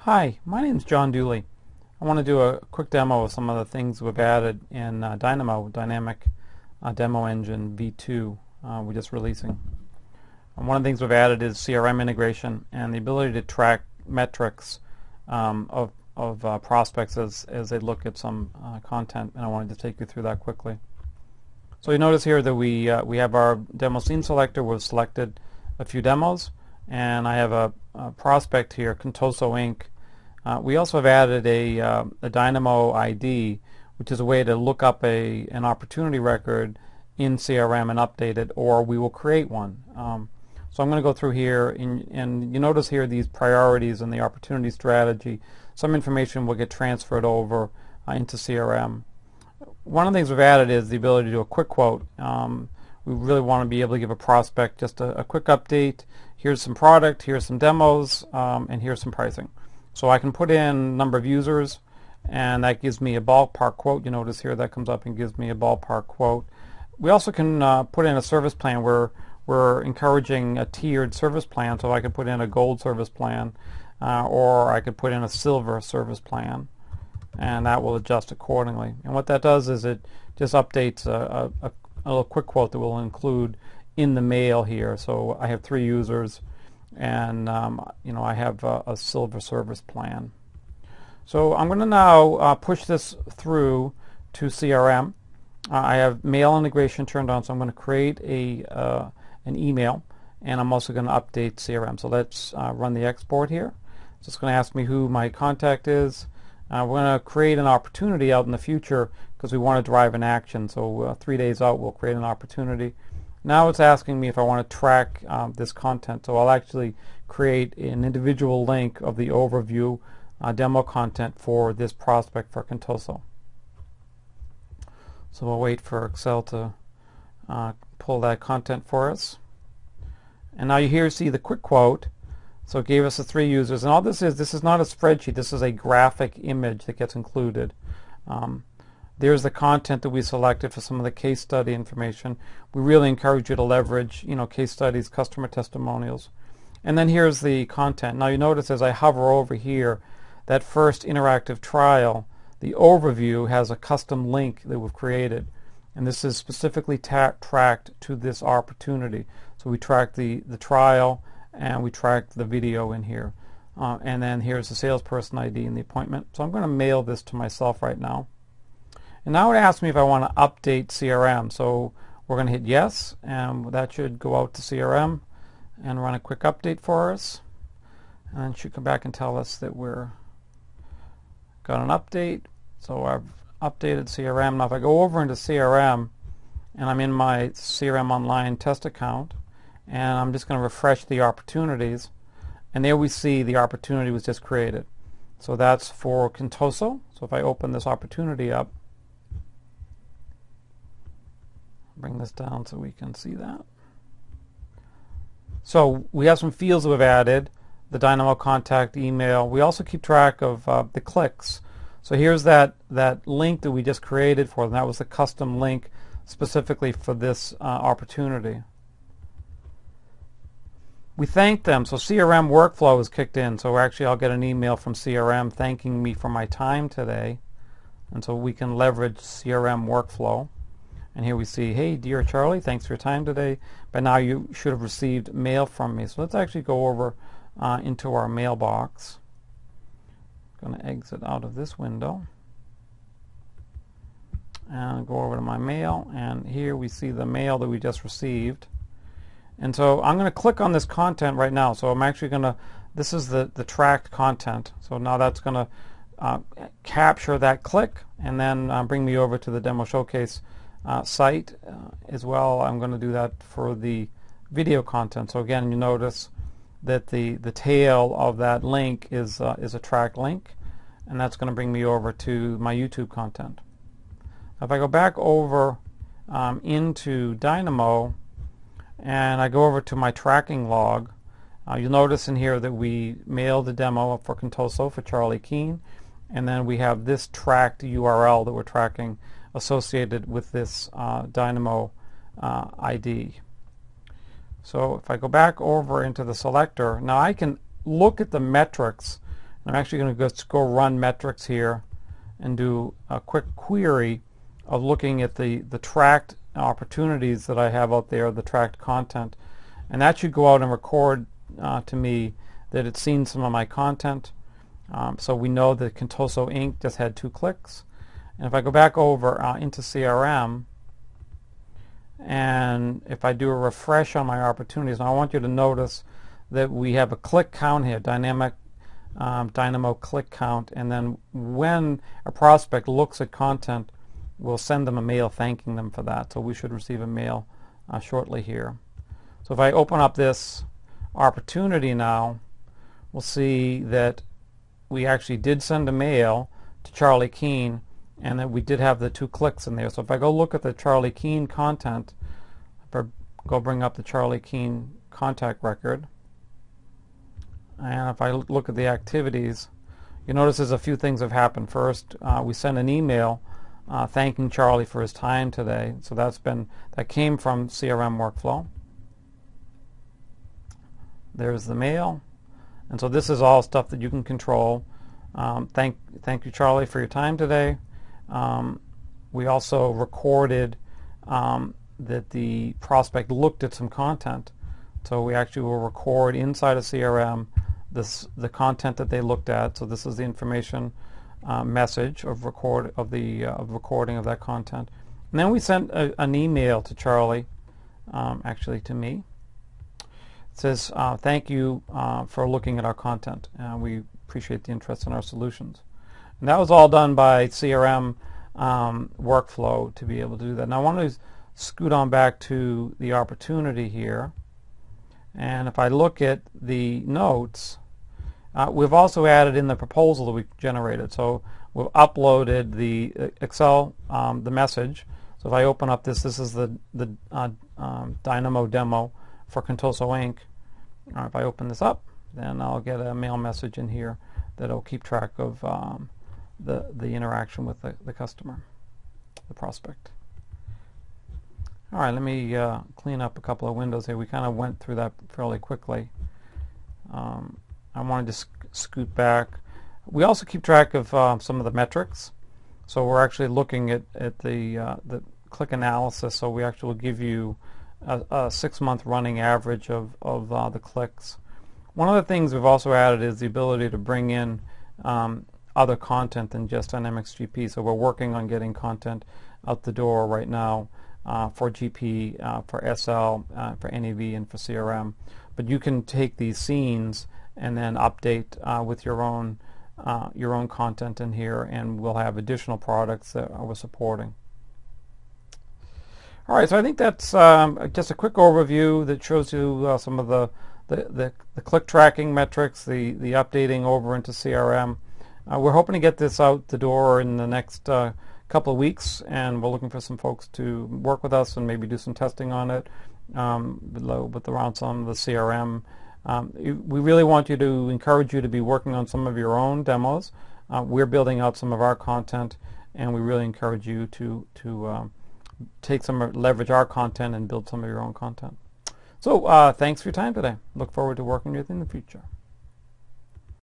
Hi, my name is John Dooley. I want to do a quick demo of some of the things we've added in Dynemo, Dynamic Demo Engine V2 we're just releasing. And one of the things we've added is CRM integration and the ability to track metrics of prospects as they look at some content, and I wanted to take you through that quickly. So you notice here that we have our demo scene selector. We've selected a few demos, and I have a prospect here, Contoso Inc. We also have added a Dynemo ID, which is a way to look up an opportunity record in CRM and update it, or we will create one. So I'm going to go through here, and you notice here these priorities and the opportunity strategy. Some information will get transferred over into CRM. One of the things we've added is the ability to do a quick quote. We really want to be able to give a prospect just a quick update. Here's some product, here's some demos, and here's some pricing. So I can put in number of users, and that gives me a ballpark quote. You notice here that comes up and gives me a ballpark quote. We also can put in a service plan where we're encouraging a tiered service plan, so I could put in a gold service plan, or I could put in a silver service plan, and that will adjust accordingly. And what that does is it just updates a little quick quote that we'll include in the mail here. So I have 3 users, and I have a silver service plan. So I'm going to now push this through to CRM. I have mail integration turned on, so I'm going to create an email, and I'm also going to update CRM. So let's run the export here. So it's going to ask me who my contact is. We're going to create an opportunity out in the future because we want to drive an action. So 3 days out, we'll create an opportunity. Now it's asking me if I want to track this content. So I'll actually create an individual link of the overview demo content for this prospect for Contoso. So we'll wait for Excel to pull that content for us. And now you here see the quick quote. So it gave us the 3 users. And all this is not a spreadsheet. This is a graphic image that gets included. There's the content that we selected for some of the case study information. We really encourage you to leverage, case studies, customer testimonials. And then here's the content. Now you notice as I hover over here, that first interactive trial, the overview has a custom link that we've created. And this is specifically tracked to this opportunity. So we track the trial, and we track the video in here. And then here's the salesperson ID and the appointment. So I'm going to mail this to myself right now. And now it asks me if I want to update CRM. So we're going to hit yes, and that should go out to CRM and run a quick update for us. And it should come back and tell us that we're got an update. So I've updated CRM. Now if I go over into CRM, and I'm in my CRM Online test account, and I'm just going to refresh the opportunities, and there we see the opportunity was just created. So that's for Contoso. So if I open this opportunity up, bring this down so we can see that. So we have some fields that we've added, the Dynamo contact, email. We also keep track of the clicks. So here's that link that we just created for them. That was the custom link specifically for this opportunity. We thank them. So CRM workflow is kicked in. So actually I'll get an email from CRM thanking me for my time today. And so we can leverage CRM workflow. And here we see, hey, dear Charlie, thanks for your time today. By now you should have received mail from me. So let's actually go over into our mailbox. I'm going to exit out of this window. And go over to my mail. And here we see the mail that we just received. And so I'm going to click on this content right now. So I'm actually going to, this is the tracked content. So now that's going to capture that click and then bring me over to the demo showcase site as well. I'm going to do that for the video content. So again, you notice that the tail of that link is a track link, and that's going to bring me over to my YouTube content. If I go back over into Dynemo and I go over to my tracking log, you'll notice in here that we mailed the demo for Contoso for Charlie Keene, and then we have this tracked URL that we're tracking associated with this Dynemo ID. So if I go back over into the selector, now I can look at the metrics I'm actually going to just go run metrics here and do a quick query of looking at the tracked opportunities that I have out there, the tracked content. And that should go out and record to me that it's seen some of my content. So we know that Contoso Inc. just had 2 clicks. And if I go back over into CRM, and if I do a refresh on my opportunities, and I want you to notice that we have a click count here, dynamic Dynemo click count, and then when a prospect looks at content, we'll send them a mail thanking them for that. So we should receive a mail shortly here. So if I open up this opportunity now, we'll see that we actually did send a mail to Charlie Keene, and that we did have the 2 clicks in there. So if I go look at the Charlie Keene content, if I go bring up the Charlie Keene contact record, and if I look at the activities, you notice there's a few things have happened. First, we sent an email thanking Charlie for his time today. So that came from CRM workflow. There's the mail, and so this is all stuff that you can control. Thank you, Charlie, for your time today. We also recorded that the prospect looked at some content. So we actually will record inside of CRM the content that they looked at. So this is the information message of recording of that content. And then we sent an email to Charlie, actually to me. It says, thank you for looking at our content. We appreciate the interest in our solutions. And that was all done by CRM workflow to be able to do that. Now I want to scoot on back to the opportunity here. And if I look at the notes, we've also added in the proposal that we generated. So we've uploaded the Excel, the message. So if I open up this is the Dynemo demo for Contoso Inc. If I open this up, then I'll get a mail message in here that'll keep track of the interaction with the customer, the prospect. All right, let me clean up a couple of windows here. We kind of went through that fairly quickly. I wanted to scoot back. We also keep track of some of the metrics. So we're actually looking at the click analysis. So we actually will give you a 6-month running average of the clicks. One of the things we've also added is the ability to bring in other content than just Dynamics GP. So we're working on getting content out the door right now for GP, for SL, for NAV, and for CRM. But you can take these scenes and then update with your own content in here, and we'll have additional products that we're supporting. All right, so I think that's just a quick overview that shows you some of the click tracking metrics, the updating over into CRM. We're hoping to get this out the door in the next couple of weeks, and we're looking for some folks to work with us and maybe do some testing on it around some of the CRM. We really want you to encourage you to be working on some of your own demos. We're building out some of our content, and we really encourage you to leverage our content and build some of your own content. So thanks for your time today. Look forward to working with you in the future.